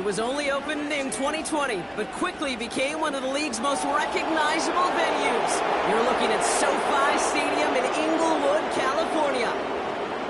It was only opened in 2020, but quickly became one of the league's most recognizable venues. You're looking at SoFi Stadium in Inglewood, California.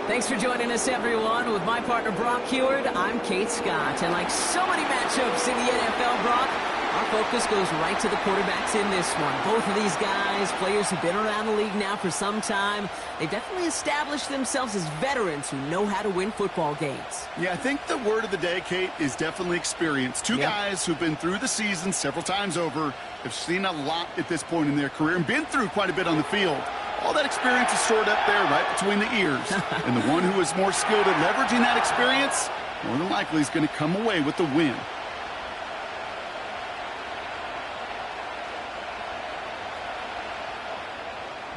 Thanks for joining us, everyone. With my partner, Brock Heward, I'm Kate Scott. And like so many matchups in the NFL, Brock, our focus goes right to the quarterbacks in this one. Both of these guys, players who've been around the league now for some time, they've definitely established themselves as veterans who know how to win football games. Yeah, I think the word of the day, Kate, is definitely experience. Two guys who've been through the season several times over, have seen a lot at this point in their career, and been through quite a bit on the field. All that experience is stored up there right between the ears. And the one who is more skilled at leveraging that experience, more than likely is going to come away with the win.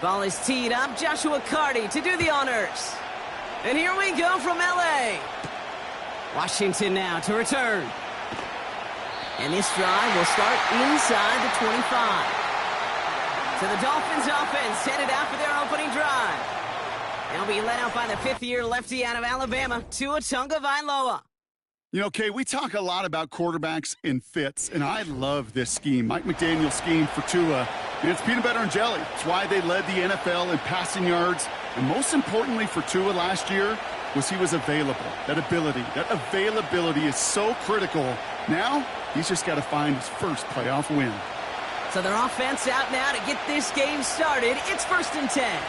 Ball is teed up. Joshua Carty to do the honors. And here we go from L.A. Washington now to return. And this drive will start inside the 25. So the Dolphins offense headed out for their opening drive. They'll be led out by the fifth-year lefty out of Alabama, Tua Tagovailoa. You know, Kay, we talk a lot about quarterbacks and fits, and I love this scheme. Mike McDaniel's scheme for Tua, and it's peanut butter and jelly. It's why they led the NFL in passing yards. And most importantly for Tua last year was he was available. That availability is so critical. Now, he's just got to find his first playoff win. So their offense out now to get this game started. It's 1st and 10.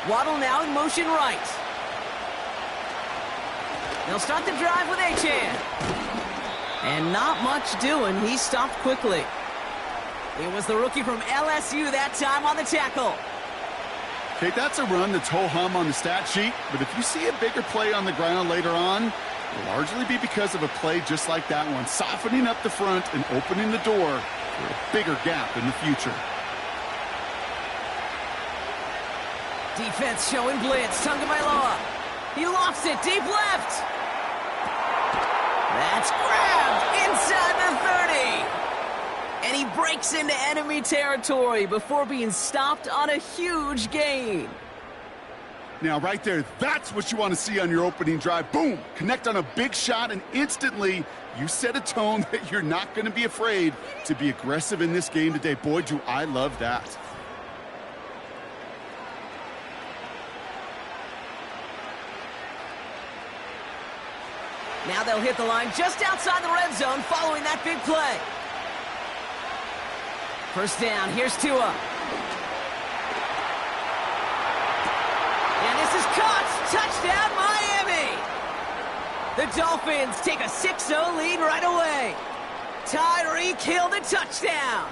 Waddle now in motion right. They'll start the drive with Achane. And not much doing. He stopped quickly. It was the rookie from LSU that time on the tackle. Okay, that's a run that's ho-hum on the stat sheet, but if you see a bigger play on the ground later on, it'll largely be because of a play just like that one, softening up the front and opening the door for a bigger gap in the future. Defense showing blitz. Tagovailoa. He lofts it deep left. That's grabbed inside the 30. And he breaks into enemy territory before being stopped on a huge gain. Now, right there, that's what you want to see on your opening drive. Boom! Connect on a big shot, and instantly you set a tone that you're not going to be afraid to be aggressive in this game today. Boy, do I love that. Now they'll hit the line just outside the red zone following that big play. First down, here's Tua. And this is caught. Touchdown, Miami. The Dolphins take a 6-0 lead right away. Tyreek Hill the touchdown.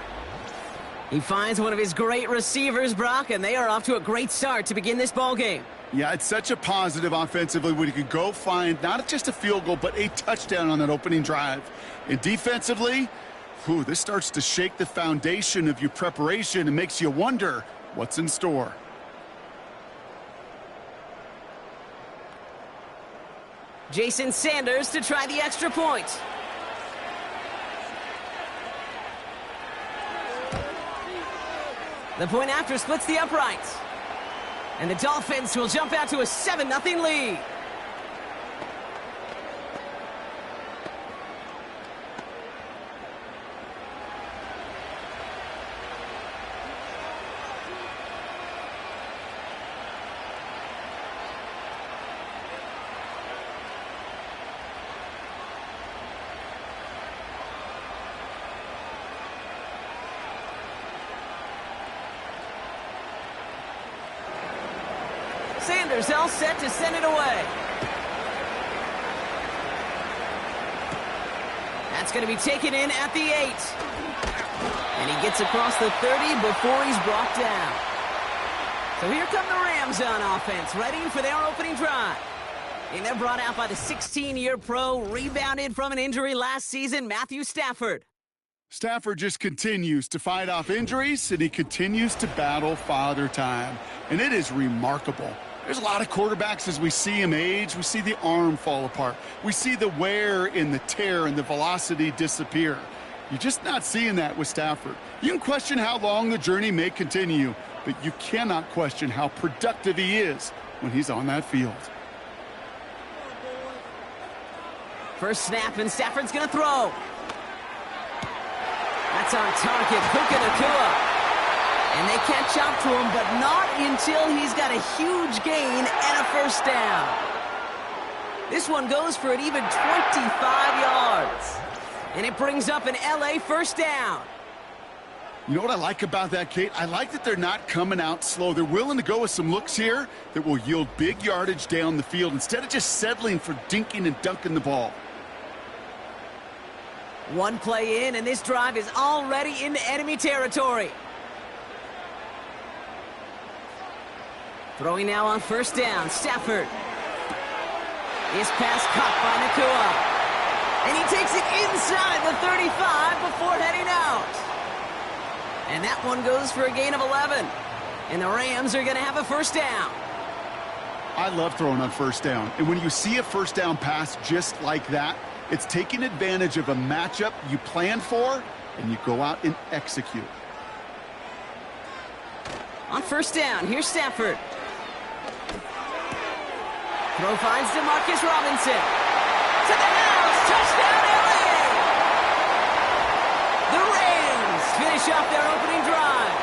He finds one of his great receivers, Brock, and they are off to a great start to begin this ball game. Yeah, it's such a positive offensively when you can go find not just a field goal, but a touchdown on that opening drive. And defensively, this starts to shake the foundation of your preparation and makes you wonder what's in store. Jason Sanders to try the extra point. The point after splits the uprights. And the Dolphins will jump out to a 7-0 lead. Sanders all set to send it away. That's going to be taken in at the 8. And he gets across the 30 before he's brought down. So here come the Rams on offense, ready for their opening drive. And they're brought out by the 16-year pro, rebounded from an injury last season, Matthew Stafford. Stafford just continues to fight off injuries, and he continues to battle father time. And it is remarkable. There's a lot of quarterbacks as we see him age. We see the arm fall apart. We see the wear in the tear and the velocity disappear. You're just not seeing that with Stafford. You can question how long the journey may continue, but you cannot question how productive he is when he's on that field. First snap, and Stafford's going to throw. That's on target, Puka Nacua. And they catch up to him, but not until he's got a huge gain and a first down. This one goes for an even 25 yards. And it brings up an LA first down. You know what I like about that, Kate? I like that they're not coming out slow. They're willing to go with some looks here that will yield big yardage down the field instead of just settling for dinking and dunking the ball. One play in, and this drive is already into enemy territory. Throwing now on first down, Stafford. His pass caught by Nacua. And he takes it inside the 35 before heading out. And that one goes for a gain of 11. And the Rams are going to have a first down. I love throwing on first down. And when you see a first down pass just like that, it's taking advantage of a matchup you planned for, and you go out and execute. On first down, here's Stafford. Throw finds DeMarcus Robinson. To the house, touchdown LA! The Rams finish off their opening drive.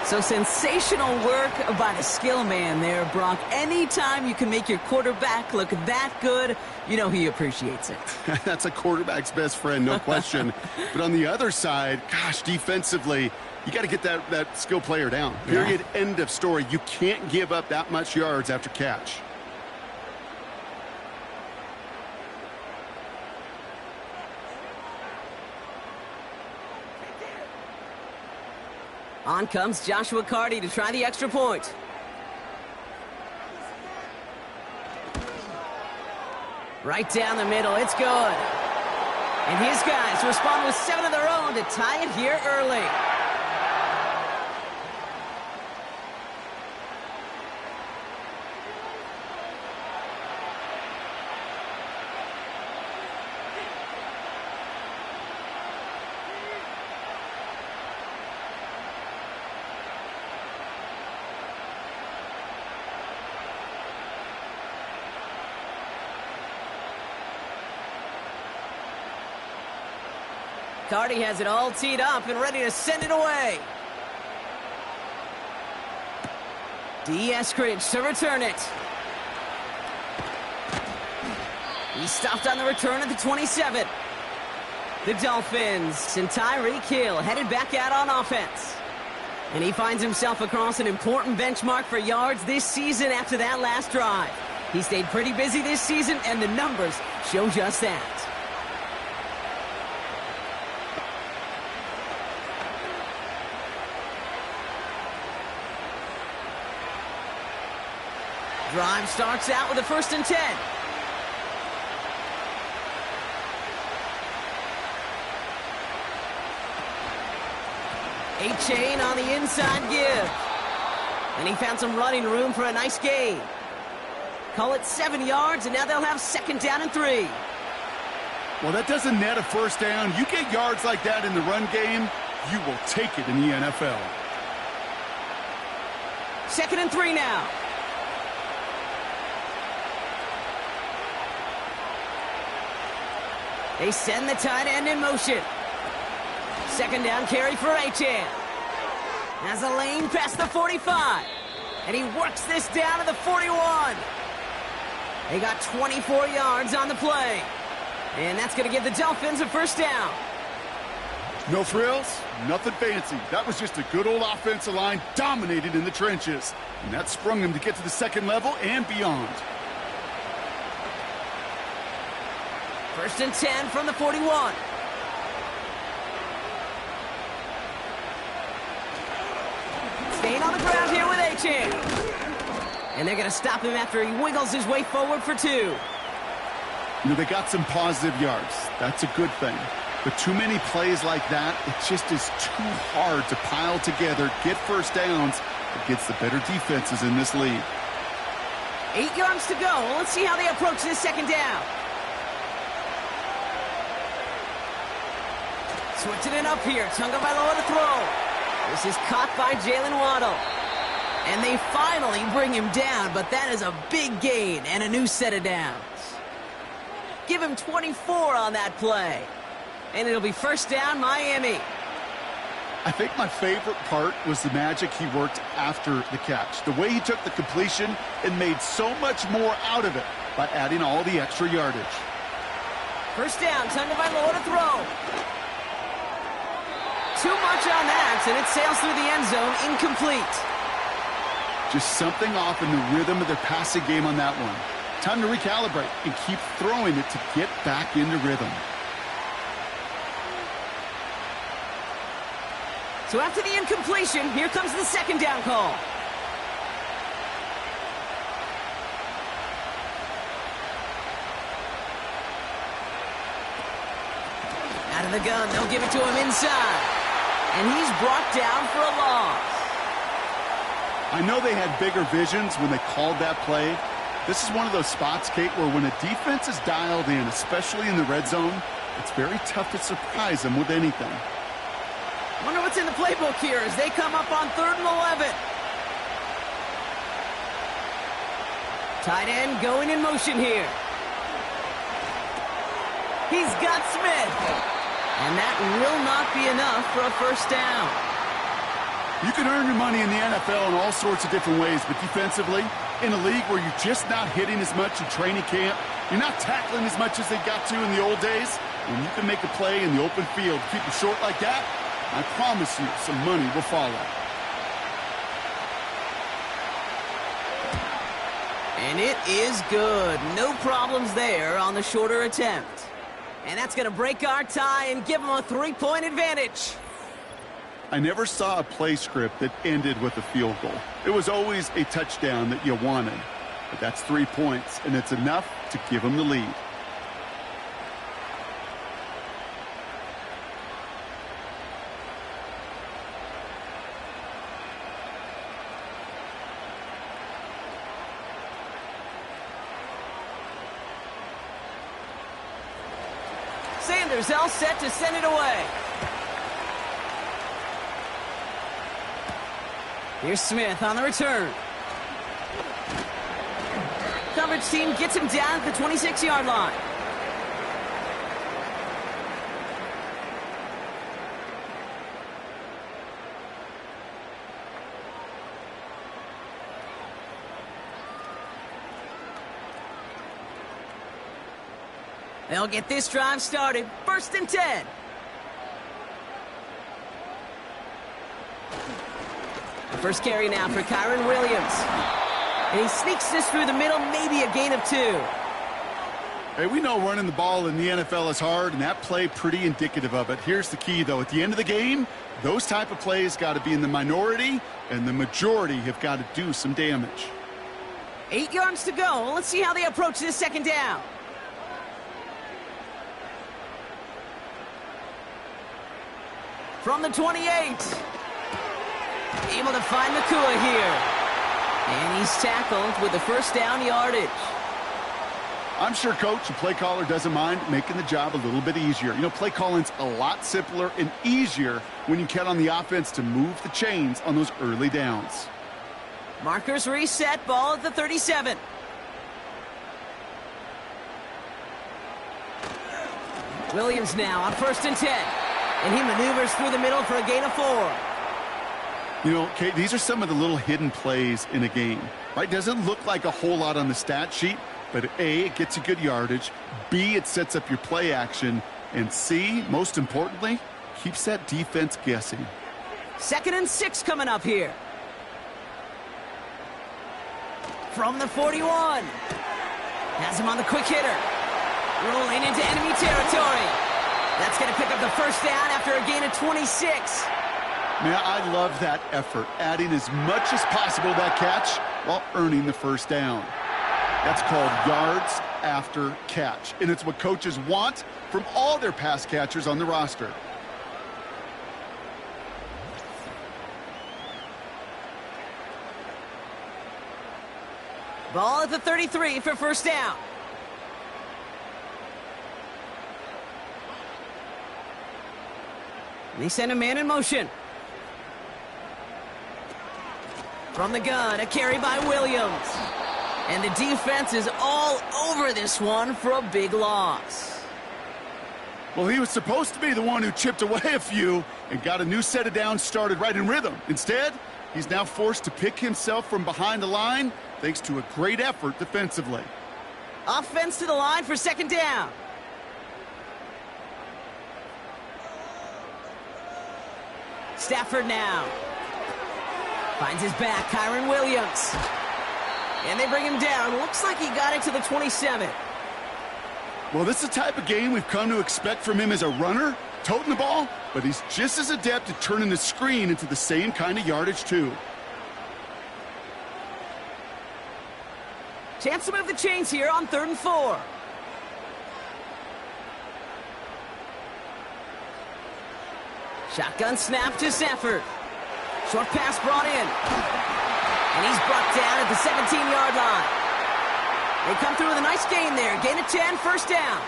So sensational work by the skill man there, Brock. Anytime you can make your quarterback look that good, you know he appreciates it. That's a quarterback's best friend, no question. But on the other side, gosh, defensively, you got to get that skill player down. Period, yeah. End of story. You can't give up that much yards after catch. On comes Joshua Carty to try the extra point. Right down the middle, it's good. And his guys respond with 7 of their own to tie it here early. Carty has it all teed up and ready to send it away. D. Eskridge to return it. He stopped on the return at the 27. The Dolphins and Tyreek Hill headed back out on offense. And he finds himself across an important benchmark for yards this season after that last drive. He stayed pretty busy this season, and the numbers show just that. Drive starts out with a 1st and 10. A-chain on the inside give. And he found some running room for a nice gain. Call it 7 yards, and now they'll have 2nd down and 3. Well, that doesn't net a first down. You get yards like that in the run game, you will take it in the NFL. 2nd and 3 now. They send the tight end in motion. 2nd down carry for A-Chan. Has a lane past the 45. And he works this down to the 41. They got 24 yards on the play. And that's going to give the Dolphins a first down. No frills, nothing fancy. That was just a good old offensive line dominated in the trenches. And that sprung them to get to the 2nd level and beyond. 1st and 10 from the 41. Staying on the ground here with A-Chan. And they're going to stop him after he wiggles his way forward for 2. You know, they got some positive yards. That's a good thing. But too many plays like that, it just is too hard to pile together, get first downs against the better defenses in this league. 8 yards to go. Let's see how they approach this 2nd down. Switching it up here. Tagovailoa to throw. This is caught by Jalen Waddle. And they finally bring him down, but that is a big gain and a new set of downs. Give him 24 on that play. And it'll be first down, Miami. I think my favorite part was the magic he worked after the catch. The way he took the completion and made so much more out of it by adding all the extra yardage. First down, Tagovailoa to throw. Too much on that, and it sails through the end zone, incomplete. Just something off in the rhythm of their passing game on that one. Time to recalibrate and keep throwing it to get back into rhythm. So after the incompletion, here comes the second down call. Out of the gun, they'll give it to him inside. And he's brought down for a loss. I know they had bigger visions when they called that play. This is one of those spots, Kate, where when a defense is dialed in, especially in the red zone, it's very tough to surprise them with anything. Wonder what's in the playbook here as they come up on 3rd and 11. Tight end going in motion here. He's got Smith. And that will not be enough for a first down. You can earn your money in the NFL in all sorts of different ways, but defensively, in a league where you're just not hitting as much in training camp, you're not tackling as much as they got to in the old days, when you can make a play in the open field, keep it short like that, I promise you some money will follow. And it is good. No problems there on the shorter attempt. And that's going to break our tie and give them a 3-point advantage. I never saw a play script that ended with a field goal. It was always a touchdown that you wanted. But that's 3 points, and it's enough to give them the lead. Sanders all set to send it away. Here's Smith on the return. Coverage team gets him down at the 26-yard line. They'll get this drive started. 1st and 10. The first carry now for Kyren Williams. And he sneaks this through the middle, maybe a gain of 2. Hey, we know running the ball in the NFL is hard, and that play pretty indicative of it. Here's the key, though. At the end of the game, those type of plays got to be in the minority, and the majority have got to do some damage. 8 yards to go. Let's see how they approach this second down. From the 28. Able to find Nakua here. And he's tackled with the first down yardage. I'm sure coach and play caller doesn't mind making the job a little bit easier. You know, play calling's a lot simpler and easier when you count on the offense to move the chains on those early downs. Markers reset, ball at the 37. Williams now on 1st and 10. And he maneuvers through the middle for a gain of 4. You know, Kate, these are some of the little hidden plays in a game, right? Doesn't look like a whole lot on the stat sheet, but A, it gets you good yardage, B, it sets up your play action, and C, most importantly, keeps that defense guessing. 2nd and 6 coming up here. From the 41. Has him on the quick hitter. Rolling into enemy territory. That's going to pick up the first down after a gain of 26. Man, I love that effort, adding as much as possible to that catch while earning the first down. That's called yards after catch, and it's what coaches want from all their pass catchers on the roster. Ball at the 33 for first down. They send a man in motion. From the gun, a carry by Williams. And the defense is all over this one for a big loss. Well, he was supposed to be the one who chipped away a few and got a new set of downs started right in rhythm. Instead, he's now forced to pick himself from behind the line thanks to a great effort defensively. Offense to the line for second down. Stafford now. Finds his back, Kyron Williams. And they bring him down. Looks like he got it to the 27. Well, this is the type of game we've come to expect from him as a runner, toting the ball, but he's just as adept at turning the screen into the same kind of yardage, too. Chance to move the chains here on 3rd and 4. Shotgun snap to Stafford. Short pass brought in. And he's brought down at the 17-yard line. They come through with a nice gain there. Gain of 10, first down.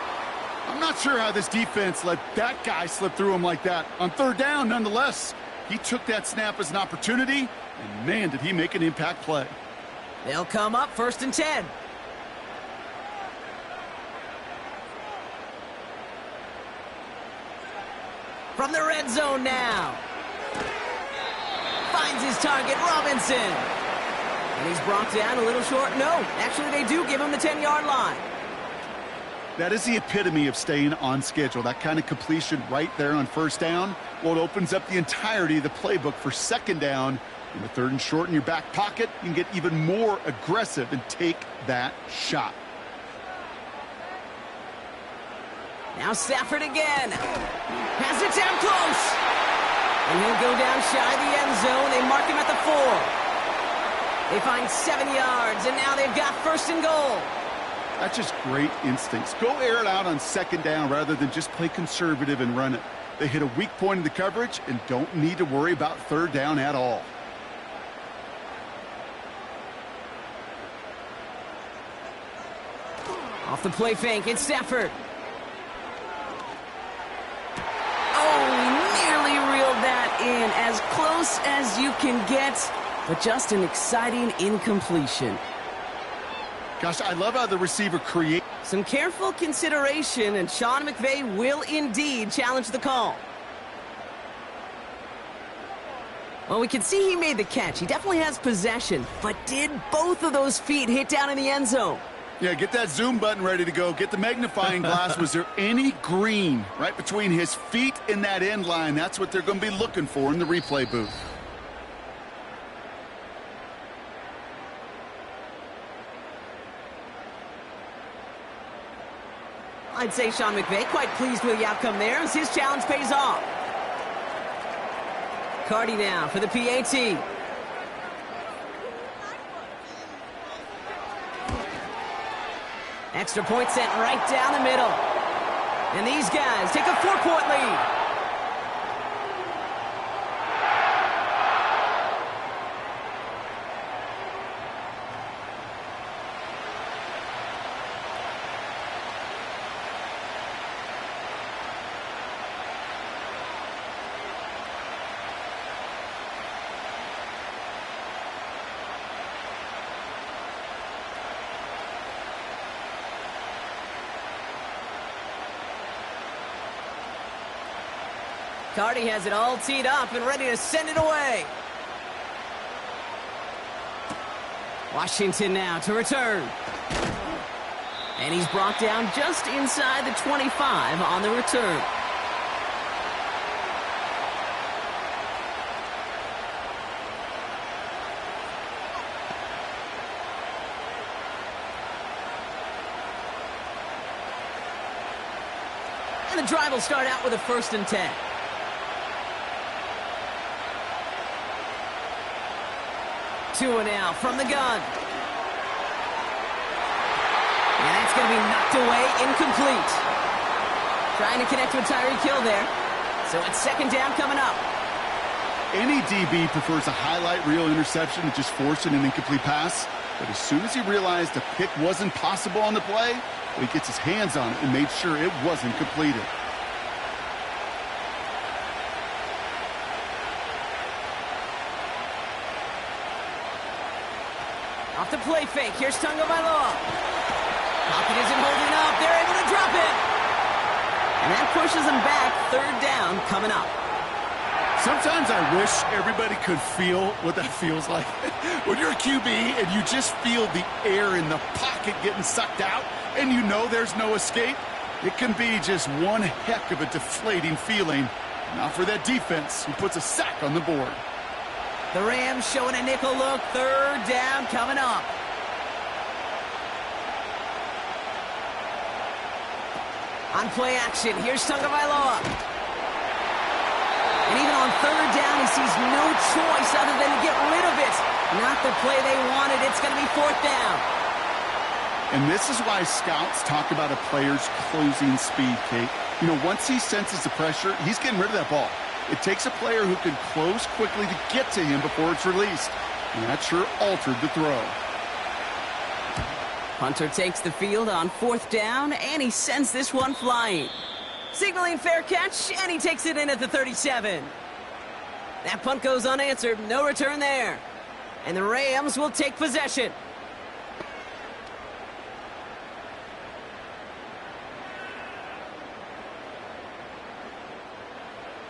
I'm not sure how this defense let that guy slip through him like that. On 3rd down, nonetheless, he took that snap as an opportunity, and man, did he make an impact play. They'll come up 1st and 10. From the red zone now. Finds his target, Robinson. And he's brought down a little short. No, actually they do give him the 10-yard line. That is the epitome of staying on schedule. That kind of completion right there on 1st down. Well, it opens up the entirety of the playbook for 2nd down. In the 3rd and short in your back pocket, you can get even more aggressive and take that shot. Now Stafford again. Has it down close. And he'll go down shy of the end zone. They mark him at the 4. They find 7 yards, and now they've got 1st and goal. That's just great instincts. Go air it out on 2nd down rather than just play conservative and run it. They hit a weak point in the coverage and don't need to worry about 3rd down at all. Off the play fake, it's Stafford. Oh, nearly reeled that in. As close as you can get, but just an exciting incompletion. Gosh, I love how the receiver creates. Some careful consideration, and Sean McVay will indeed challenge the call. Well, we can see he made the catch. He definitely has possession, but did both of those feet hit down in the end zone? Yeah, get that zoom button ready to go. Get the magnifying glass. Was there any green right between his feet and that end line? That's what they're going to be looking for in the replay booth. I'd say Sean McVay quite pleased with the outcome there as his challenge pays off. Cardi now for the PAT. Extra point sent right down the middle. And these guys take a 4-point lead. Cardi has it all teed up and ready to send it away. Washington now to return. And he's brought down just inside the 25 on the return. And the drive will start out with a 1st and 10. Tua now from the gun. And that's going to be knocked away, incomplete. Trying to connect with Tyreek Hill there. So it's 2nd down coming up. Any DB prefers a highlight reel interception to just forcing an incomplete pass. But as soon as he realized a pick wasn't possible on the play, well, he gets his hands on it and made sure it wasn't completed. Off the play fake. Here's Tagovailoa. Pocket isn't holding up. They're able to drop it. And that pushes them back. Third down coming up. Sometimes I wish everybody could feel what that feels like. When you're a QB and you just feel the air in the pocket getting sucked out and you know there's no escape, it can be just one heck of a deflating feeling. Now for that defense, who puts a sack on the board. The Rams showing a nickel look. Third down coming up. On play action, here's Tagovailoa. And even on third down, he sees no choice other than to get rid of it. Not the play they wanted. It's going to be fourth down. And this is why scouts talk about a player's closing speed, Kate. You know, once he senses the pressure, he's getting rid of that ball. It takes a player who can close quickly to get to him before it's released. And that sure altered the throw. Hunter takes the field on fourth down, and he sends this one flying. Signaling fair catch, and he takes it in at the 37. That punt goes unanswered. No return there. And the Rams will take possession.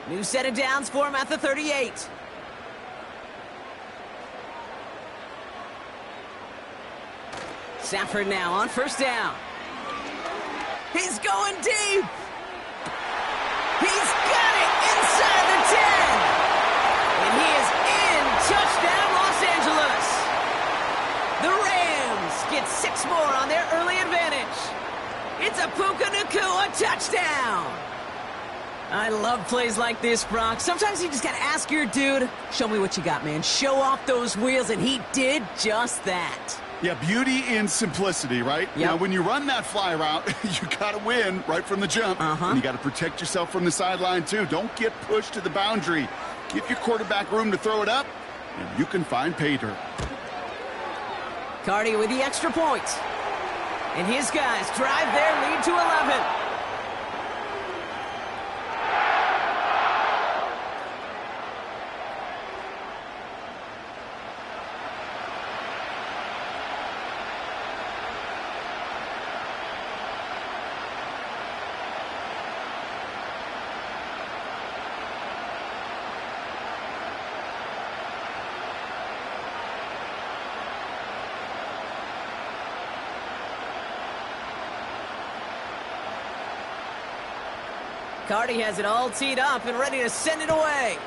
New set of downs for him at the 38. Stafford now on first down. He's going deep. He's got it inside the 10. And he is in. Touchdown, Los Angeles. The Rams get 6 more on their early advantage. It's a Puka Nacua touchdown. I love plays like this, Brock. Sometimes you just got to ask your dude, show me what you got, man. Show off those wheels, and he did just that. Yeah, beauty in simplicity, right? Yep. Now, when you run that fly route, you got to win right from the jump. And you got to protect yourself from the sideline, too. Don't get pushed to the boundary. Give your quarterback room to throw it up, and you can find pay dirt. Cardi with the extra point. And his guys drive their lead to 11. Cardi has it all teed up and ready to send it away.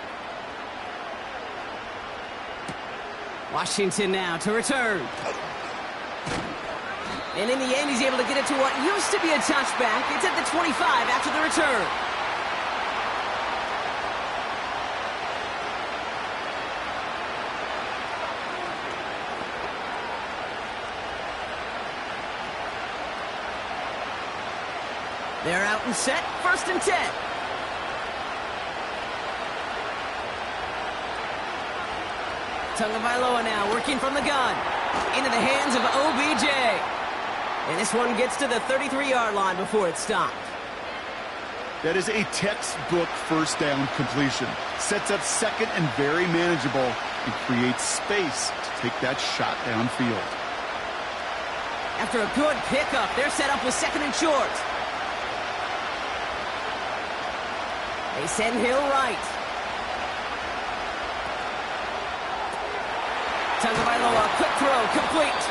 Washington now to return. And in the end, he's able to get it to what used to be a touchback. It's at the 25 after the return. They're out and set, 1st and 10. Tagovailoa now working from the gun. Into the hands of OBJ. And this one gets to the 33-yard line before it's stopped. That is a textbook first down completion. Sets up second and very manageable and creates space to take that shot downfield. After a good pickup, they're set up with 2nd and short. They send Hill right. Tagovailoa, quick throw, complete.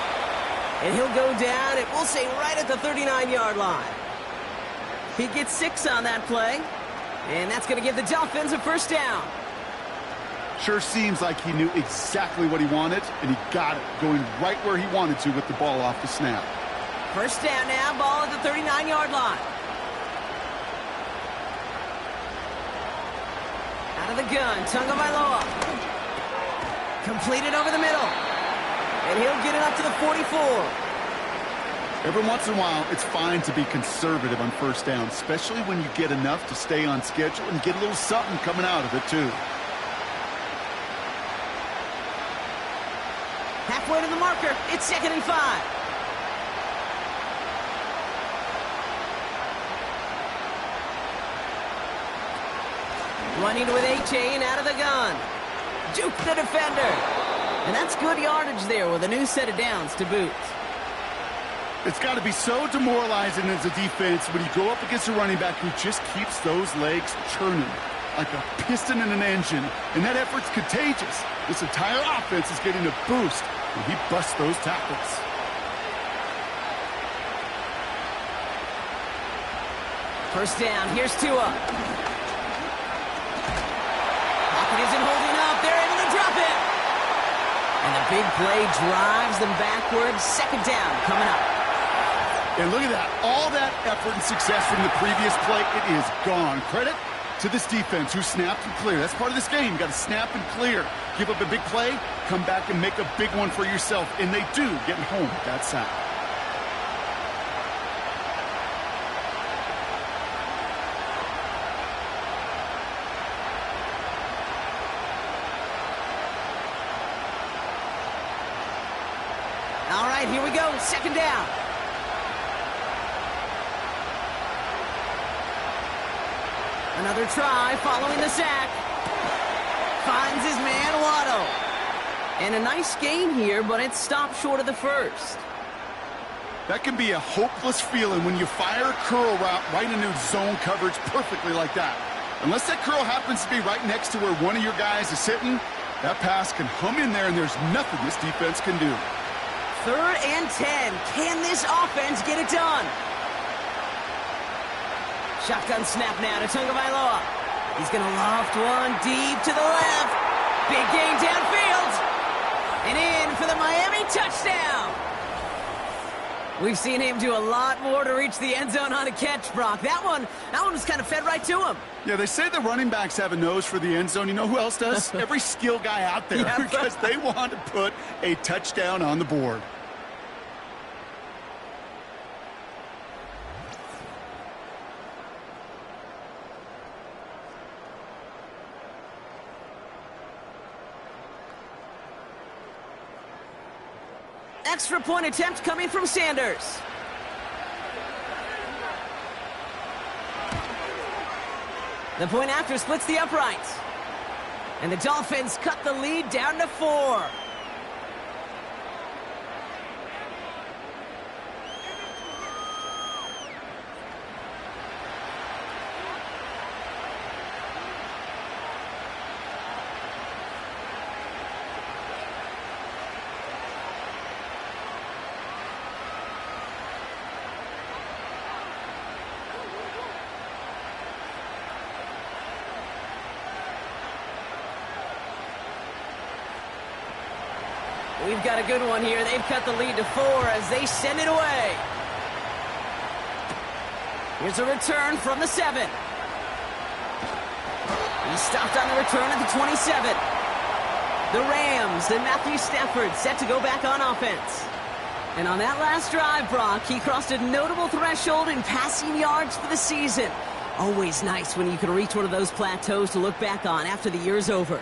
And he'll go down, it will say right at the 39-yard line. He gets 6 on that play. And that's going to give the Dolphins a first down. Sure seems like he knew exactly what he wanted, and he got it, going right where he wanted to with the ball off the snap. First down now, ball at the 39-yard line. Out of the gun, Tagovailoa. Completed over the middle. And he'll get it up to the 44. Every once in a while, it's fine to be conservative on first down, especially when you get enough to stay on schedule and get a little something coming out of it, too. Halfway to the marker, it's 2nd and 5. Running with A-Chain out of the gun. Juke the defender. And that's good yardage there with a new set of downs to boot. It's got to be so demoralizing as a defense when you go up against a running back who just keeps those legs churning like a piston in an engine, and that effort's contagious. This entire offense is getting a boost when he busts those tackles. First down, here's Tua. Pocket isn't holding up, they're able to drop it. And the big play drives them backwards. Second down coming up. And look at that. All that effort and success from the previous play, it is gone. Credit to this defense who snapped and cleared. That's part of this game. You got to snap and clear. Give up a big play, come back and make a big one for yourself. And they do, getting home with that sack. All right, here we go. Second down. Another try following the sack. Finds his man, Waddle. And a nice gain here, but it stopped short of the first. That can be a hopeless feeling when you fire a curl route right into zone coverage perfectly like that. Unless that curl happens to be right next to where one of your guys is sitting, that pass can hum in there and there's nothing this defense can do. 3rd and 10. Can this offense get it done? Shotgun snap now to Tagovailoa. He's going to loft one deep to the left. Big gain downfield. And in for the Miami touchdown. We've seen him do a lot more to reach the end zone on a catch, Brock. That one was kind of fed right to him. Yeah, they say the running backs have a nose for the end zone. You know who else does? Every skill guy out there, Yeah. because they want to put a touchdown on the board. Extra point attempt coming from Sanders. The point after splits the uprights. And the Dolphins cut the lead down to 4. We've got a good one here. They've cut the lead to 4 as they send it away. Here's a return from the 7. He stopped on the return at the 27. The Rams and Matthew Stafford set to go back on offense. And on that last drive, Brock, he crossed a notable threshold in passing yards for the season. Always nice when you can reach one of those plateaus to look back on after the year's over.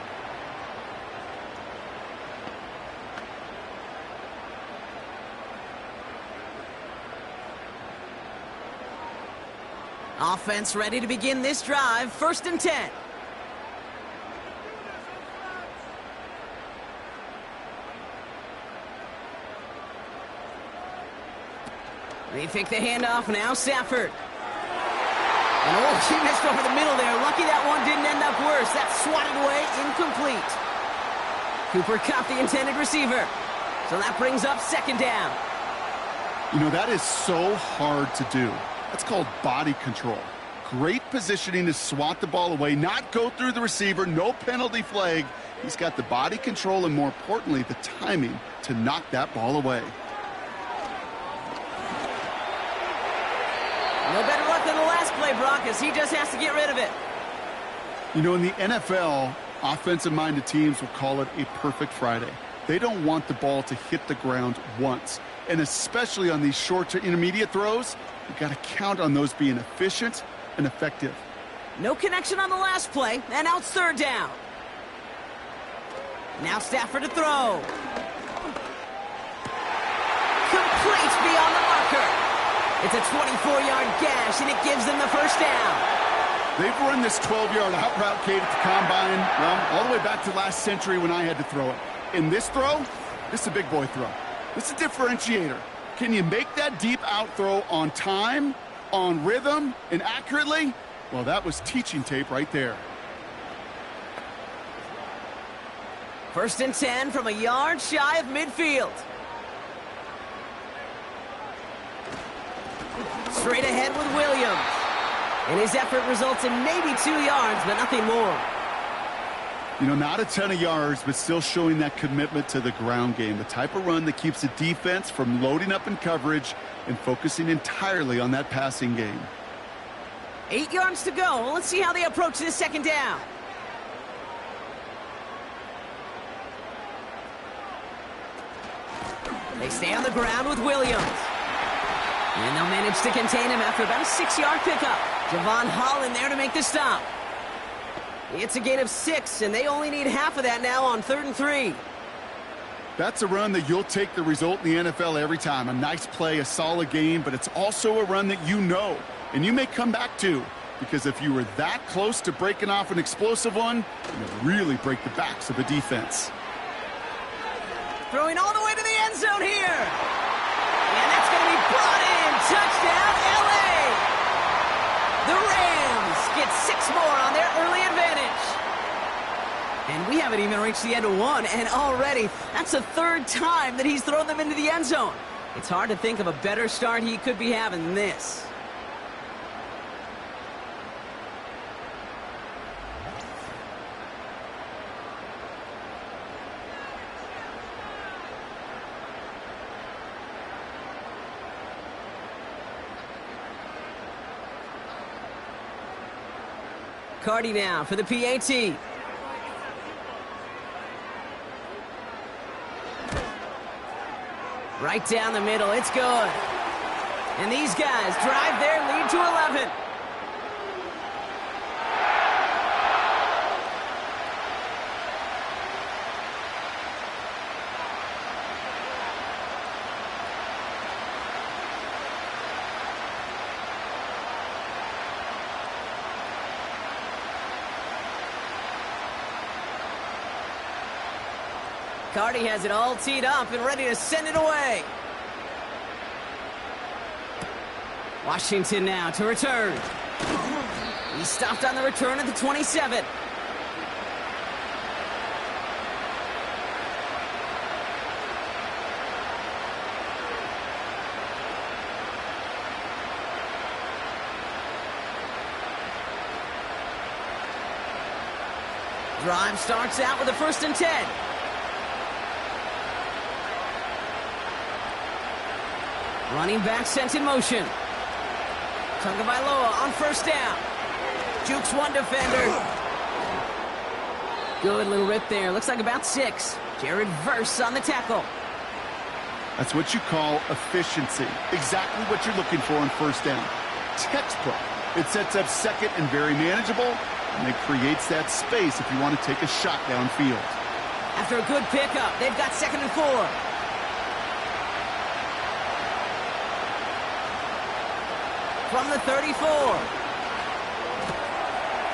Offense ready to begin this drive. 1st and 10. They pick the handoff now. Stafford. And he missed over the middle there. Lucky that one didn't end up worse. That's swatted away, incomplete. Cooper Kupp, the intended receiver. So that brings up 2nd down. You know, that is so hard to do. That's called body control. Great positioning to swat the ball away, not go through the receiver, no penalty flag. He's got the body control and, more importantly, the timing to knock that ball away. No better luck than the last play, Brock, as he just has to get rid of it. You know, in the NFL, offensive-minded teams will call it a perfect Friday. They don't want the ball to hit the ground once. And especially on these short to intermediate throws, you've got to count on those being efficient and effective. No connection on the last play, and now it's 3rd down. Now Stafford to throw. Complete beyond the marker. It's a 24-yard gash, and it gives them the 1st down. They've run this 12-yard out route, Kate, at the Combine, well, all the way back to last century when I had to throw it. In this throw, this is a big boy throw. This is a differentiator. Can you make that deep out throw on time, on rhythm, and accurately? Well, that was teaching tape right there. 1st and 10 from a yard shy of midfield. Straight ahead with Williams. And his effort results in maybe 2 yards, but nothing more. You know, not a ton of yards, but still showing that commitment to the ground game. The type of run that keeps the defense from loading up in coverage and focusing entirely on that passing game. 8 yards to go. Well, let's see how they approach this 2nd down. They stay on the ground with Williams. And they'll manage to contain him after about a 6-yard pickup. Javon Holland there to make the stop. It's a gain of 6, and they only need half of that now on 3rd and 3. That's a run that you'll take the result in the NFL every time. A nice play, a solid game, but it's also a run that you know, and you may come back to, because if you were that close to breaking off an explosive one, you'll really break the backs of a defense. Throwing all the way to the end zone here. And that's going to be brought in. Touchdown, L.A. The Rams get 6 more on their early advantage. And we haven't even reached the end of one, and already that's the 3rd time that he's thrown them into the end zone. It's hard to think of a better start he could be having than this. Cardi now for the PAT. Right down the middle, it's good. And these guys drive their lead to 11. Cardi has it all teed up and ready to send it away. Washington now to return. He stopped on the return at the 27. Drive starts out with a 1st and 10. Running back sent in motion. Tagovailoa on 1st down. Jukes one defender. Good little rip there. Looks like about 6. Jared Verse on the tackle. That's what you call efficiency. Exactly what you're looking for on 1st down. Textbook. It sets up 2nd and very manageable, and it creates that space if you want to take a shot downfield. After a good pickup, they've got 2nd and 4. From the 34.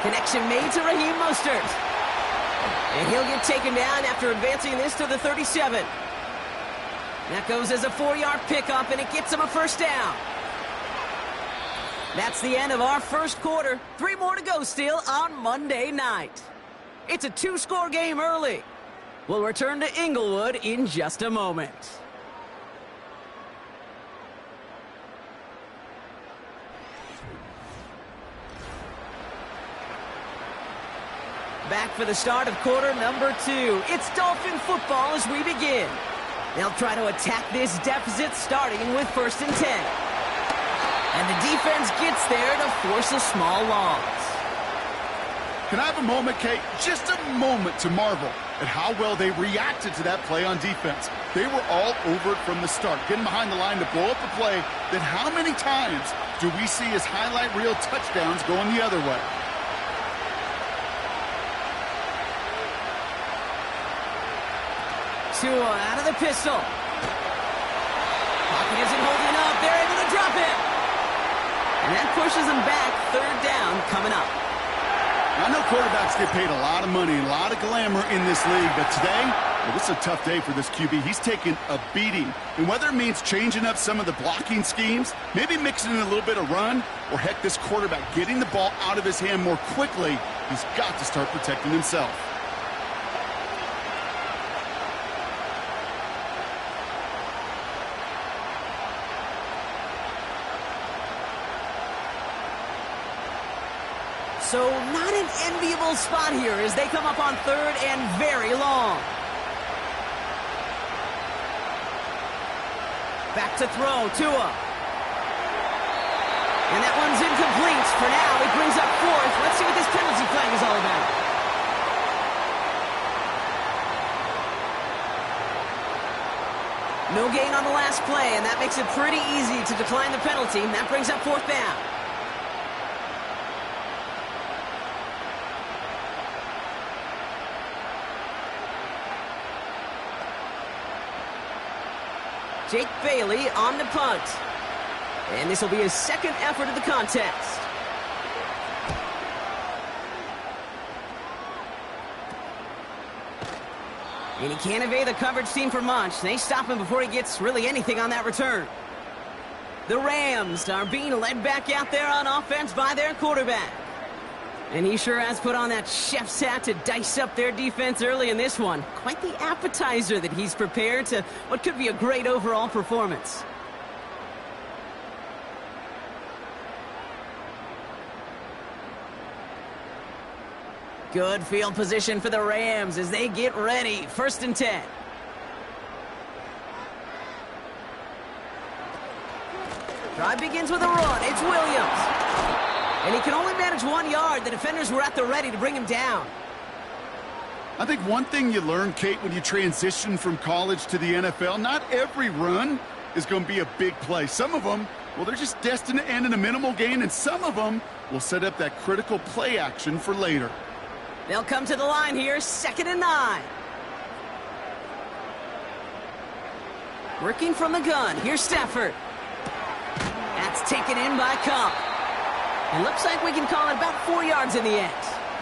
Connection made to Raheem Mostert. And he'll get taken down after advancing this to the 37. That goes as a 4-yard pickup, and it gets him a 1st down. That's the end of our 1st quarter. 3 more to go still on Monday night. It's a 2-score game early. We'll return to Inglewood in just a moment. Back for the start of quarter number 2. It's Dolphin football as we begin. They'll try to attack this deficit starting with 1st and 10. And the defense gets there to force a small loss. Can I have a moment, Kate? Just a moment to marvel at how well they reacted to that play on defense. They were all over it from the start, getting behind the line to blow up a play that how many times do we see as highlight reel touchdowns going the other way? Tua out of the pistol. Pocket isn't holding up. They're able to drop it. And that pushes them back. 3rd down coming up. I know quarterbacks get paid a lot of money, a lot of glamour in this league, but today, Well, this is a tough day for this QB. He's taken a beating. And whether it means changing up some of the blocking schemes, maybe mixing in a little bit of run, or heck, this quarterback getting the ball out of his hand more quickly, he's got to start protecting himself. So not an enviable spot here as they come up on third and very long. Back to throw, Tua. And that one's incomplete. For now, it brings up fourth. Let's see what this penalty flag is all about. No gain on the last play, and that makes it pretty easy to decline the penalty. And that brings up fourth down. Jake Bailey on the punt. And this will be his second effort of the contest. And he can't evade the coverage team for much. They stop him before he gets really anything on that return. The Rams are being led back out there on offense by their quarterback. And he sure has put on that chef's hat to dice up their defense early in this one. Quite the appetizer that he's prepared to what could be a great overall performance. Good field position for the Rams as they get ready. 1st and 10. Drive begins with a run. It's Williams. And he can only manage 1 yard. The defenders were at the ready to bring him down. I think one thing you learn, Kate, when you transition from college to the NFL, not every run is going to be a big play. Some of them, well, they're just destined to end in a minimal gain, and some of them will set up that critical play action for later. They'll come to the line here, 2nd and 9. Working from the gun, here's Stafford. That's taken in by Cup. It looks like we can call it about 4 yards in the end.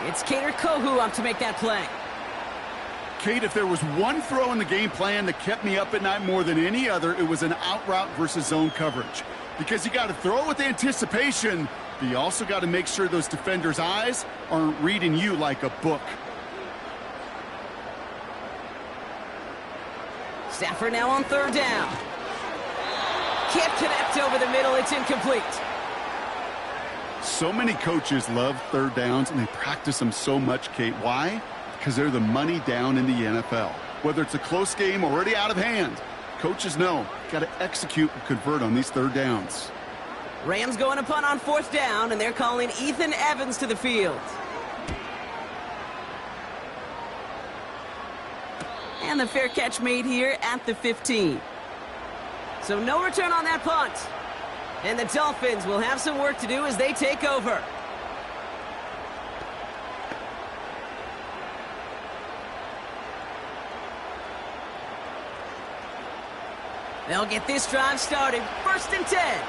It's Cater Kohu up to make that play. Kate, if there was one throw in the game plan that kept me up at night more than any other, it was an out route versus zone coverage. Because you got to throw with anticipation, but you also got to make sure those defenders' eyes aren't reading you like a book. Stafford now on 3rd down. Can't connect over the middle. It's incomplete. So many coaches love 3rd downs, and they practice them so much, Kate. Why? Because they're the money down in the NFL. Whether it's a close game already out of hand, coaches know got to execute and convert on these 3rd downs. Rams going to punt on 4th down, and they're calling Ethan Evans to the field. And the fair catch made here at the 15. So no return on that punt. And the Dolphins will have some work to do as they take over. They'll get this drive started. 1st and 10.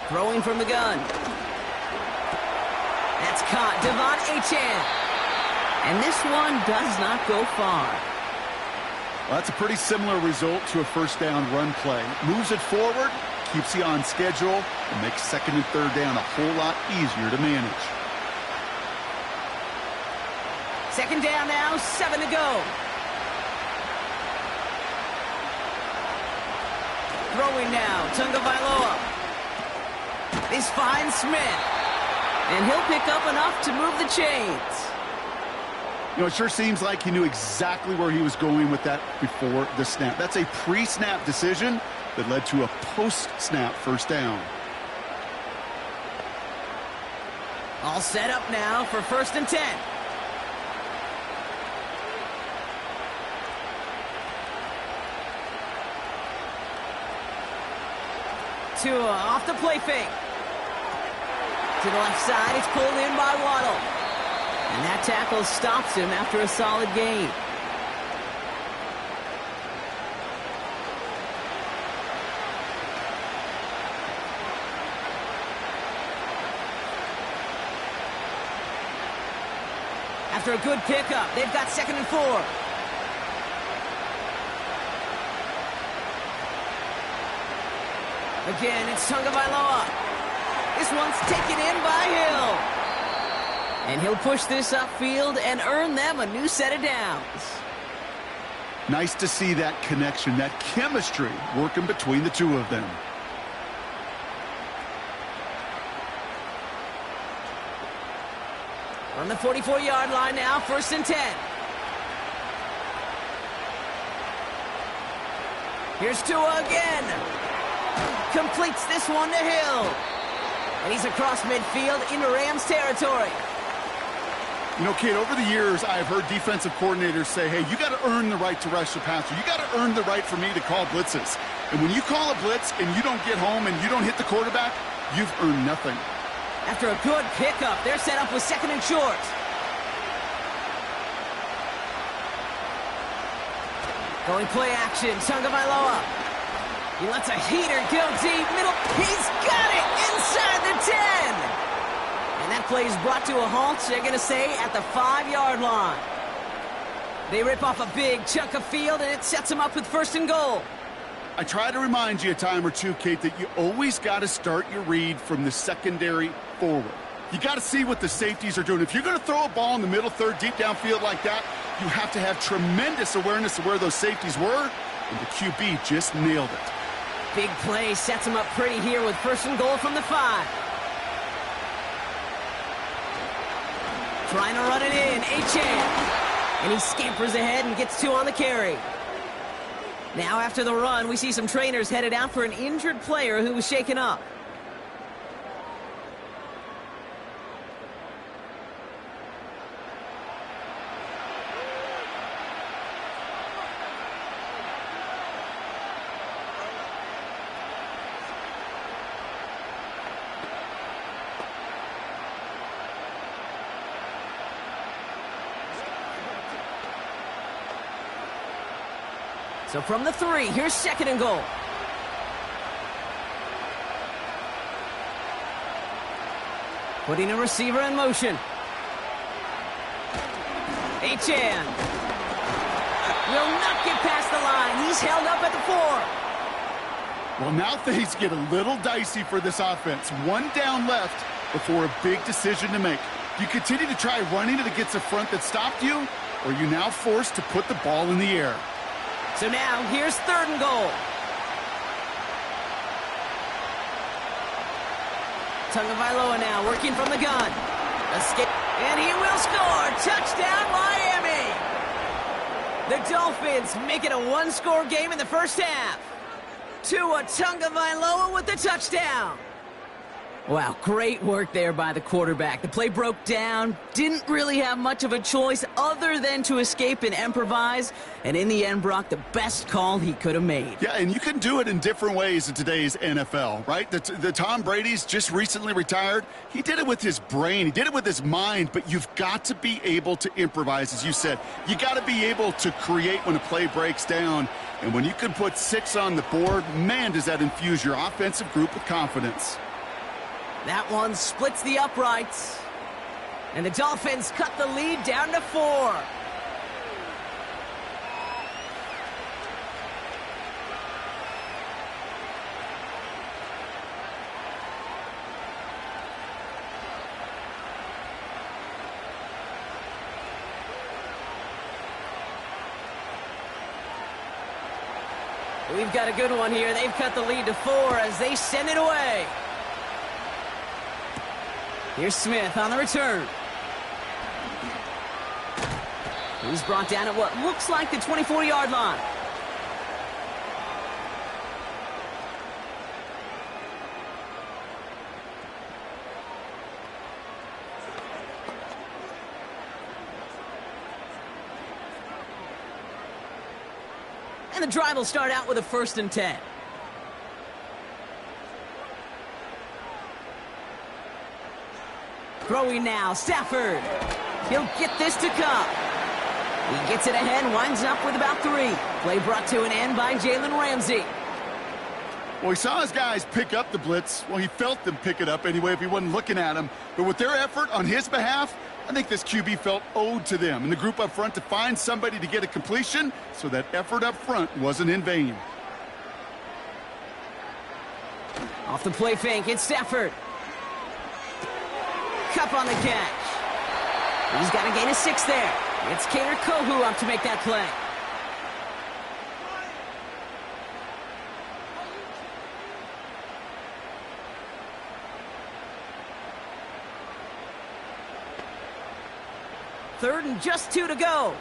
Throwing from the gun. That's caught. Devon Achane. And this one does not go far. Well, that's a pretty similar result to a 1st down run play. Moves it forward, keeps you on schedule, and makes 2nd and 3rd down a whole lot easier to manage. 2nd down now, 7 to go. Throwing now, Tagovailoa. This finds Smith. And he'll pick up enough to move the chains. You know, it sure seems like he knew exactly where he was going with that before the snap. That's a pre-snap decision that led to a post-snap 1st down. All set up now for 1st and 10. Tua off the play fake. To the left side, it's pulled in by Waddle. And that tackle stops him after a solid gain. After a good pickup, they've got 2nd and 4. Again, it's Tagovailoa. This one's taken in by Hill. And he'll push this upfield and earn them a new set of downs. Nice to see that connection, that chemistry working between the two of them. On the 44-yard line now, 1st and 10. Here's Tua again. Completes this one to Hill. And he's across midfield into Rams territory. You know, Kate, over the years, I've heard defensive coordinators say, hey, you got to earn the right to rush the passer. You got to earn the right for me to call blitzes. And when you call a blitz and you don't get home and you don't hit the quarterback, you've earned nothing. After a good pickup, they're set up with 2nd and short. Going play action, Tagovailoa. He lets a heater go deep, middle. He's got it inside the 10. And that play is brought to a halt, they're going to say, at the 5-yard line. They rip off a big chunk of field, and it sets them up with 1st and goal. I try to remind you a time or two, Kate, that you always got to start your read from the secondary forward. You got to see what the safeties are doing. If you're going to throw a ball in the middle third, deep downfield like that, you have to have tremendous awareness of where those safeties were, and the QB just nailed it. Big play sets him up pretty here with 1st and goal from the 5. Trying to run it in, Achane. And he scampers ahead and gets 2 on the carry. Now after the run, we see some trainers headed out for an injured player who was shaken up. So from the 3, here's 2nd and goal. Putting a receiver in motion. Achane. Will not get past the line. He's held up at the 4. Well, now things get a little dicey for this offense. 1 down left before a big decision to make. Do you continue to try running it against a front that stopped you, or are you now forced to put the ball in the air? So now, here's 3rd and goal. Tagovailoa now working from the gun. Escape, and he will score. Touchdown, Miami! The Dolphins make it a 1-score game in the first half. Tua Tagovailoa with the touchdown. Wow, great work there by the quarterback. The play broke down, didn't really have much of a choice other than to escape and improvise, and in the end, Brock, the best call he could have made. Yeah, and you can do it in different ways in today's NFL, right? The Tom Brady's just recently retired. He did it with his brain. He did it with his mind, but you've got to be able to improvise, as you said. You got to be able to create when a play breaks down, and when you can put 6 on the board, man, does that infuse your offensive group with confidence. That one splits the uprights. And the Dolphins cut the lead down to 4. We've got a good one here. They've cut the lead to 4 as they send it away. Here's Smith on the return. He's brought down at what looks like the 24-yard line. And the drive will start out with a 1st and 10. Throwing now, Stafford. He'll get this to Cup. He gets it ahead, winds up with about 3. Play brought to an end by Jalen Ramsey. Well, he saw his guys pick up the blitz. Well, he felt them pick it up anyway if he wasn't looking at them. But with their effort on his behalf, I think this QB felt owed to them and the group up front to find somebody to get a completion, so that effort up front wasn't in vain. Off the play fake, it's Stafford. Cup on the catch. He's got a gain of 6 there. It's Kader Kohu up to make that play. Third and just 2 to go.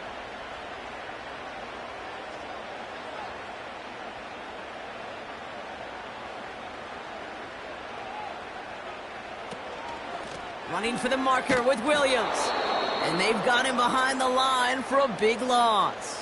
Running for the marker with Williams. And they've got him behind the line for a big loss.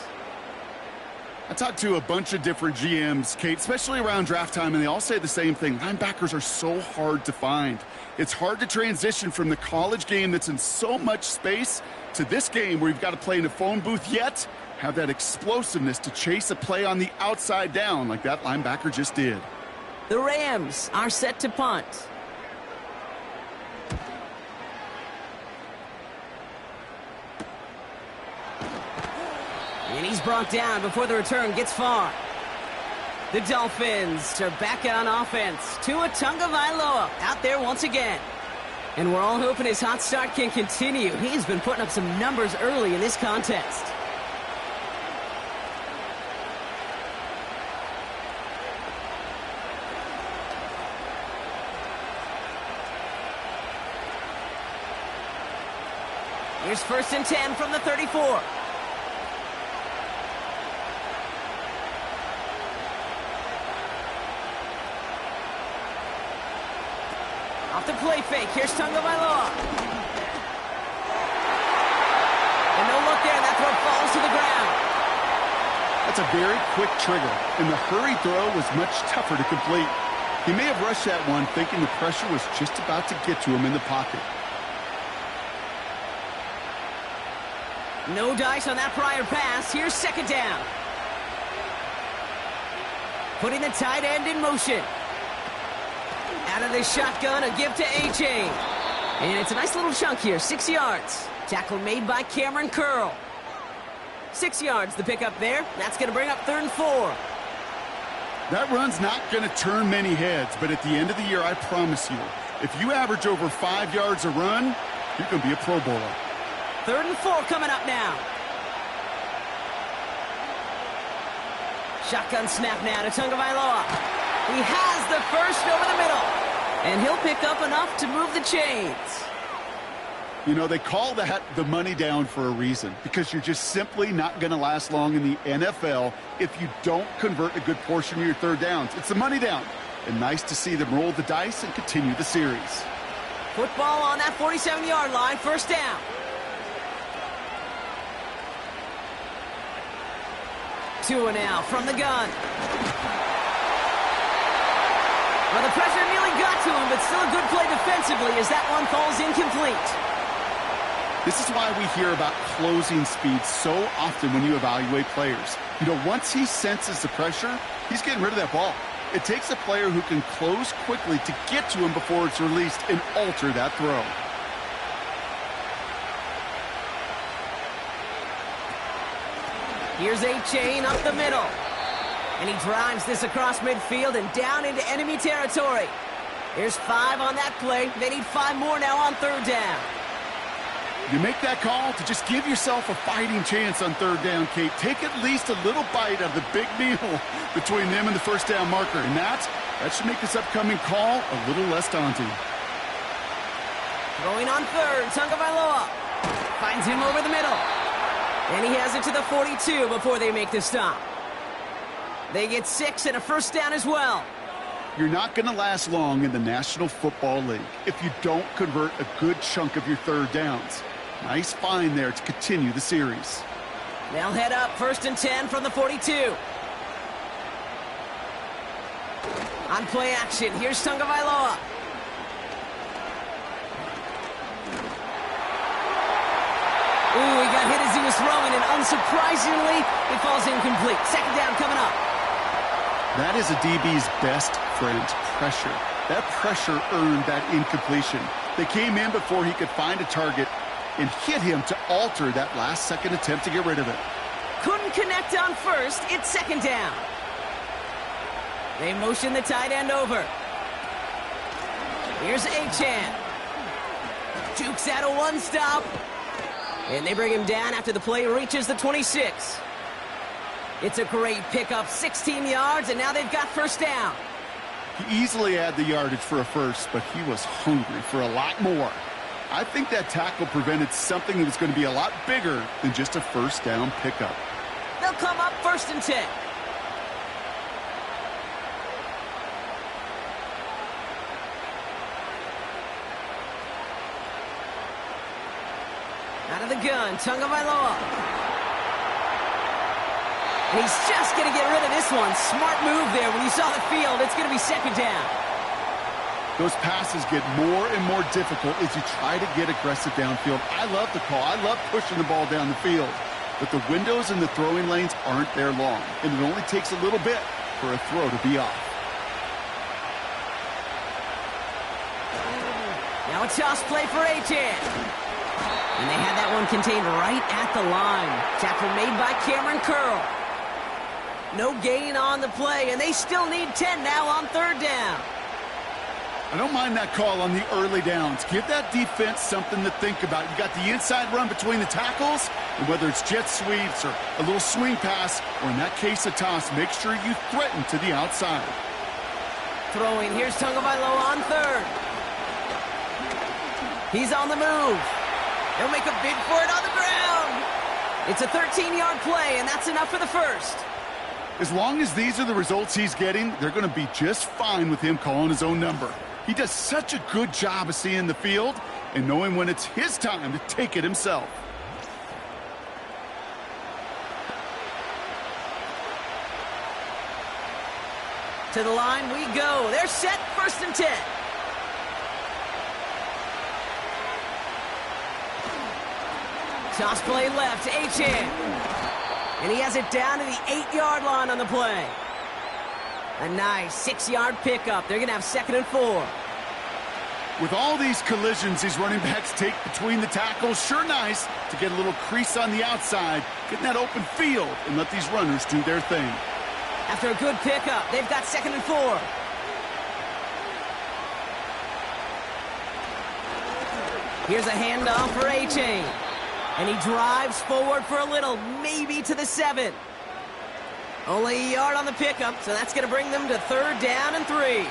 I talked to a bunch of different GMs, Kate, especially around draft time, and they all say the same thing. Linebackers are so hard to find. It's hard to transition from the college game that's in so much space to this game where you've got to play in a phone booth, yet have that explosiveness to chase a play on the outside down like that linebacker just did. The Rams are set to punt. And he's brought down before the return gets far. The Dolphins are back on offense. Tua Tagovailoa out there once again. And we're all hoping his hot start can continue. He's been putting up some numbers early in this contest. Here's 1st and 10 from the 34. Off the play fake, here's Tagovailoa. And no look there, that throw falls to the ground. That's a very quick trigger, and the hurry throw was much tougher to complete. He may have rushed that one thinking the pressure was just about to get to him in the pocket. No dice on that prior pass. Here's 2nd down. Putting the tight end in motion. Out of the shotgun, a give to A-Chain. And it's a nice little chunk here, 6 yards. Tackle made by Cameron Curl. 6 yards, the pickup there. That's going to bring up 3rd and 4. That run's not going to turn many heads, but at the end of the year, I promise you, if you average over 5 yards a run, you're going to be a Pro Bowler. 3rd and 4 coming up now. Shotgun snap now to Tagovailoa. He has the first over the middle. And he'll pick up enough to move the chains. You know, they call that the money down for a reason, because you're just simply not going to last long in the NFL if you don't convert a good portion of your 3rd downs. It's the money down. And nice to see them roll the dice and continue the series. Football on that 47-yard line, 1st down. Tua now from the gun. Well, the pressure nearly got to him, but still a good play defensively as that one falls incomplete. This is why we hear about closing speed so often when you evaluate players. You know, once he senses the pressure, he's getting rid of that ball. It takes a player who can close quickly to get to him before it's released and alter that throw. Here's A-Chain up the middle. And he drives this across midfield and down into enemy territory. Here's 5 on that play. They need 5 more now on 3rd down. You make that call to just give yourself a fighting chance on 3rd down, Kate. Take at least a little bite of the big meal between them and the 1st down marker. And that should make this upcoming call a little less daunting. Going on 3rd, Tagovailoa finds him over the middle. And he has it to the 42 before they make the stop. They get 6 and a 1st down as well. You're not going to last long in the National Football League if you don't convert a good chunk of your 3rd downs. Nice find there to continue the series. They'll head up 1st and 10 from the 42. On play action, here's Tagovailoa. Ooh, he got hit as he was throwing, and unsurprisingly, it falls incomplete. 2nd down coming up. That is a DB's best friend, pressure. That pressure earned that incompletion. They came in before he could find a target, and hit him to alter that last-second attempt to get rid of it. Couldn't connect on first. It's second down. They motion the tight end over. Here's Achane. Jukes out a one-stop. And they bring him down after the play reaches the 26. It's a great pickup, 16 yards, and now they've got first down. He easily had the yardage for a first, but he was hungry for a lot more. I think that tackle prevented something that was going to be a lot bigger than just a first down pickup. They'll come up 1st and 10. Out of the gun, Tagovailoa. And he's just going to get rid of this one. Smart move there. When you saw the field, it's going to be second down. Those passes get more and more difficult as you try to get aggressive downfield. I love the call. I love pushing the ball down the field. But the windows in the throwing lanes aren't there long. And it only takes a little bit for a throw to be off. Now a toss play for Achane. And they had that one contained right at the line. Tackle made by Cameron Curl. No gain on the play, and they still need 10 now on 3rd down. I don't mind that call on the early downs. Give that defense something to think about. You got the inside run between the tackles, and whether it's jet sweeps or a little swing pass, or in that case a toss, make sure you threaten to the outside. Throwing, here's Tagovailoa on 3rd. He's on the move. He'll make a bid for it on the ground. It's a 13-yard play, and that's enough for the first. As long as these are the results he's getting, they're going to be just fine with him calling his own number. He does such a good job of seeing the field and knowing when it's his time to take it himself. To the line we go. They're set, 1st and 10. Toss play left, Achane. And he has it down to the 8-yard line on the play. A nice 6-yard pickup. They're going to have 2nd and 4. With all these collisions these running backs take between the tackles, sure nice to get a little crease on the outside, get in that open field, and let these runners do their thing. After a good pickup, they've got 2nd and 4. Here's a handoff for Achane. And he drives forward for a little, maybe to the 7. Only a yard on the pickup, so that's going to bring them to 3rd down and 3.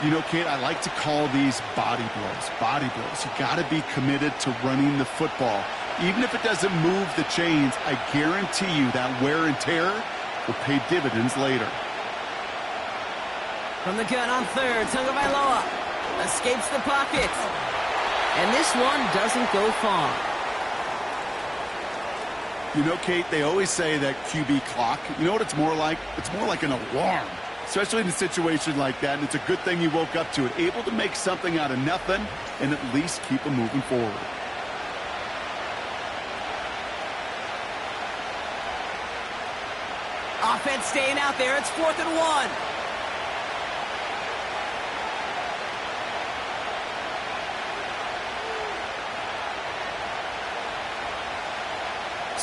You know, Kate, I like to call these body blows. Body blows. You got to be committed to running the football. Even if it doesn't move the chains, I guarantee you that wear and tear will pay dividends later. From the gun on 3rd, Tagovailoa escapes the pocket. And this one doesn't go far. You know, Kate, they always say that QB clock, you know what it's more like? It's more like an alarm, especially in a situation like that. And it's a good thing you woke up to it, able to make something out of nothing and at least keep them moving forward. Offense staying out there. It's 4th and 1.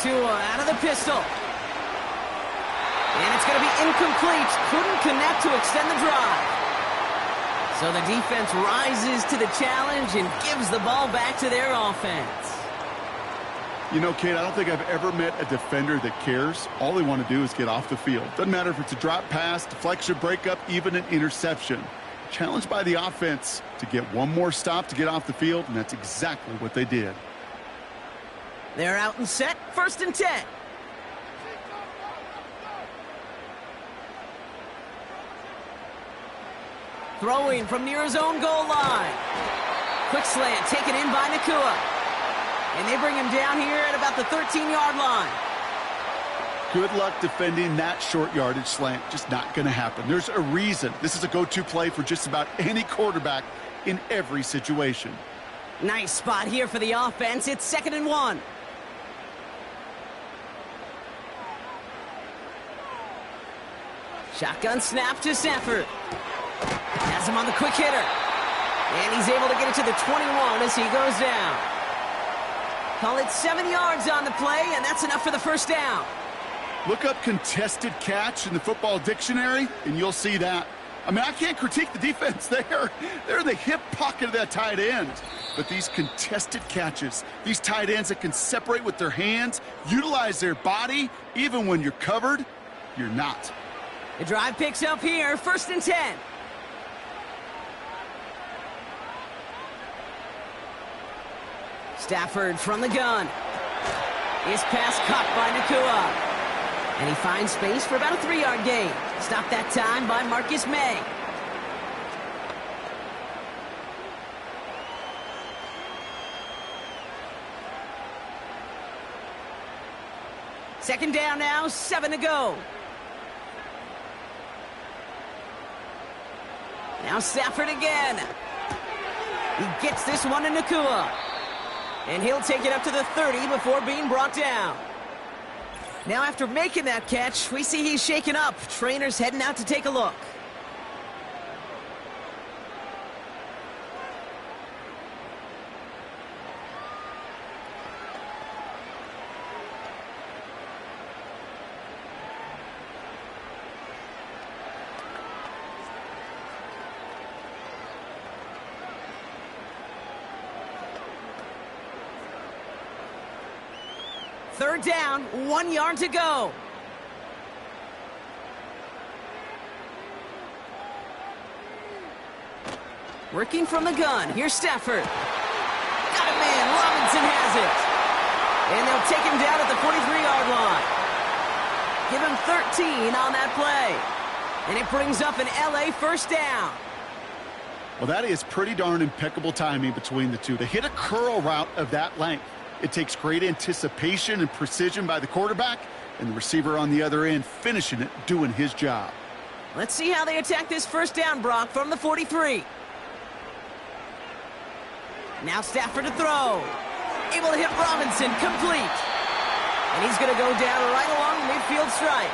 Tua out of the pistol. And it's going to be incomplete. Couldn't connect to extend the drive. So the defense rises to the challenge and gives the ball back to their offense. You know, Kate, I don't think I've ever met a defender that cares. All they want to do is get off the field. Doesn't matter if it's a drop pass, deflection, breakup, even an interception. Challenged by the offense to get one more stop to get off the field, and that's exactly what they did. They're out and set, 1st and 10. Throwing from near his own goal line. Quick slant taken in by Nakua. And they bring him down here at about the 13-yard line. Good luck defending that short yardage slant. Just not going to happen. There's a reason. This is a go-to play for just about any quarterback in every situation. Nice spot here for the offense. It's 2nd and 1. Shotgun snap to Stafford. Has him on the quick hitter. And he's able to get it to the 21 as he goes down. Call it 7 yards on the play, and that's enough for the first down. Look up contested catch in the football dictionary, and you'll see that. I mean, I can't critique the defense there. They're in the hip pocket of that tight end. But these contested catches, these tight ends that can separate with their hands, utilize their body, even when you're covered, you're not. The drive picks up here, 1st and 10. Stafford from the gun. His pass caught by Nakua. And he finds space for about a 3-yard gain. Stopped that time by Marcus May. Second down now, 7 to go. Now Stafford again. He gets this one to Nakua. And he'll take it up to the 30 before being brought down. Now after making that catch, we see he's shaken up. Trainer's heading out to take a look. Third down, 1 yard to go. Working from the gun. Here's Stafford. Got a man. Robinson has it. And they'll take him down at the 43-yard line. Give him 13 on that play. And it brings up an LA first down. Well, that is pretty darn impeccable timing between the two. To hit a curl route of that length, it takes great anticipation and precision by the quarterback, and the receiver on the other end finishing it, doing his job. Let's see how they attack this first down, Brock, from the 43. Now Stafford to throw. Able to hit Robinson, complete. And he's going to go down right along the midfield stripe.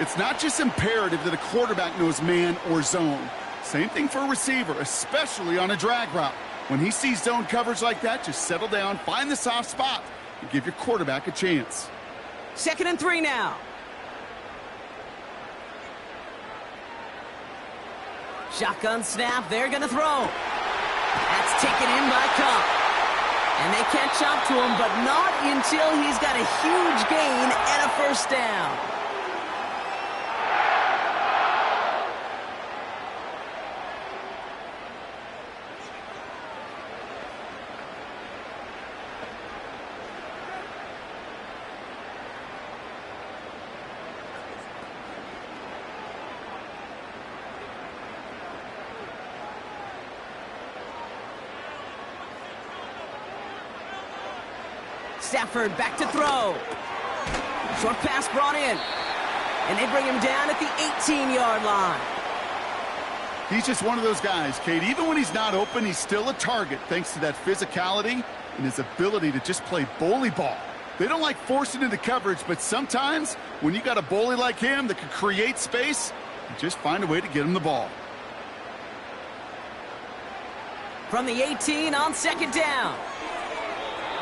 It's not just imperative that a quarterback knows man or zone. Same thing for a receiver, especially on a drag route. When he sees zone coverage like that, just settle down, find the soft spot, and give your quarterback a chance. 2nd and 3 now. Shotgun snap, they're going to throw. That's taken in by Cup. And they catch up to him, but not until he's got a huge gain and a first down. Stafford back to throw. Short pass brought in. And they bring him down at the 18-yard line. He's just one of those guys, Kate. Even when he's not open, he's still a target thanks to that physicality and his ability to just play bully ball. They don't like forcing into coverage, but sometimes when you got a bully like him that can create space, you just find a way to get him the ball. From the 18 on 2nd down.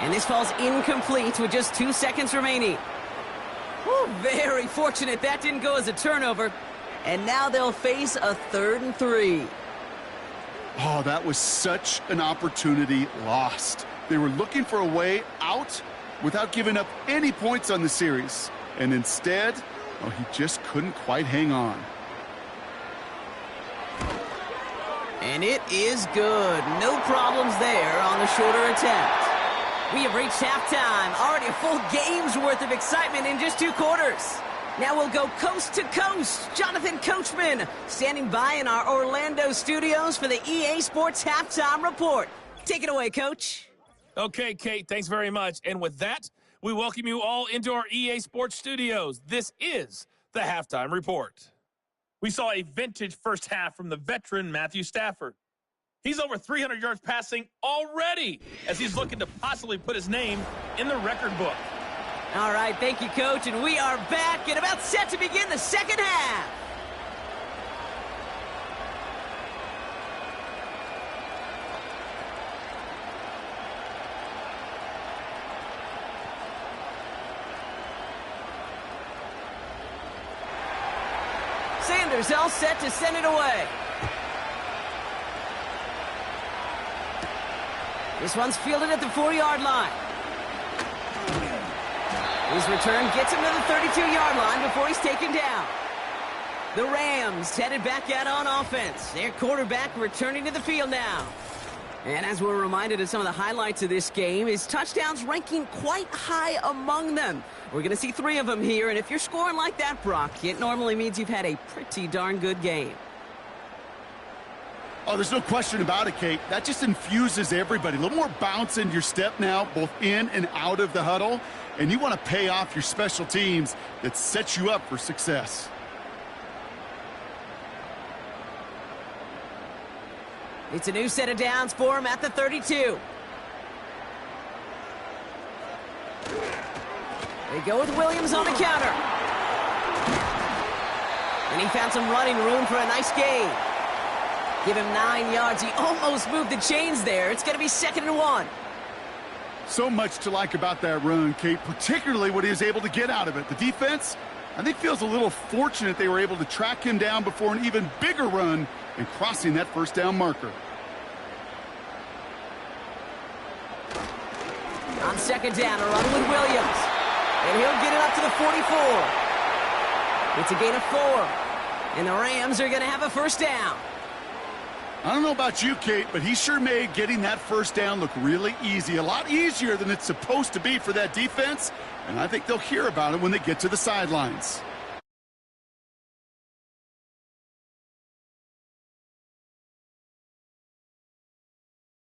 And this falls incomplete with just 2 seconds remaining. Whew, very fortunate that didn't go as a turnover. And now they'll face a 3rd and 3. Oh, that was such an opportunity lost. They were looking for a way out without giving up any points on the series. And instead, oh, he just couldn't quite hang on. And it is good. No problems there on the shorter attempt. We have reached halftime. Already a full game's worth of excitement in just 2 quarters. Now we'll go coast to coast. Jonathan Coachman standing by in our Orlando studios for the EA Sports Halftime Report. Take it away, Coach. Okay, Kate, thanks very much. And with that, we welcome you all into our EA Sports studios. This is the Halftime Report. We saw a vintage first half from the veteran Matthew Stafford. He's over 300 yards passing already as he's looking to possibly put his name in the record book. All right, thank you, Coach. And we are back and about set to begin the second half. defenders all set to send it away. This one's fielded at the 4-yard line. His return gets him to the 32-yard line before he's taken down. The Rams headed back out on offense. Their quarterback returning to the field now. And as we're reminded of some of the highlights of this game, his touchdowns ranking quite high among them. We're going to see 3 of them here, and if you're scoring like that, Brock, it normally means you've had a pretty darn good game. Oh, there's no question about it, Kate. That just infuses everybody. A little more bounce in your step now, both in and out of the huddle. And you want to pay off your special teams that sets you up for success. It's a new set of downs for him at the 32. They go with Williams on the counter. And he found some running room for a nice gain. Give him 9 yards. He almost moved the chains there. It's going to be 2nd and 1. So much to like about that run, Kate, particularly what he was able to get out of it. The defense, I think, feels a little fortunate they were able to track him down before an even bigger run and crossing that first down marker. On 2nd down, a run with Williams. And he'll get it up to the 44. It's a gain of 4. And the Rams are going to have a first down. I don't know about you, Kate, but he sure made getting that first down look really easy. A lot easier than it's supposed to be for that defense. And I think they'll hear about it when they get to the sidelines.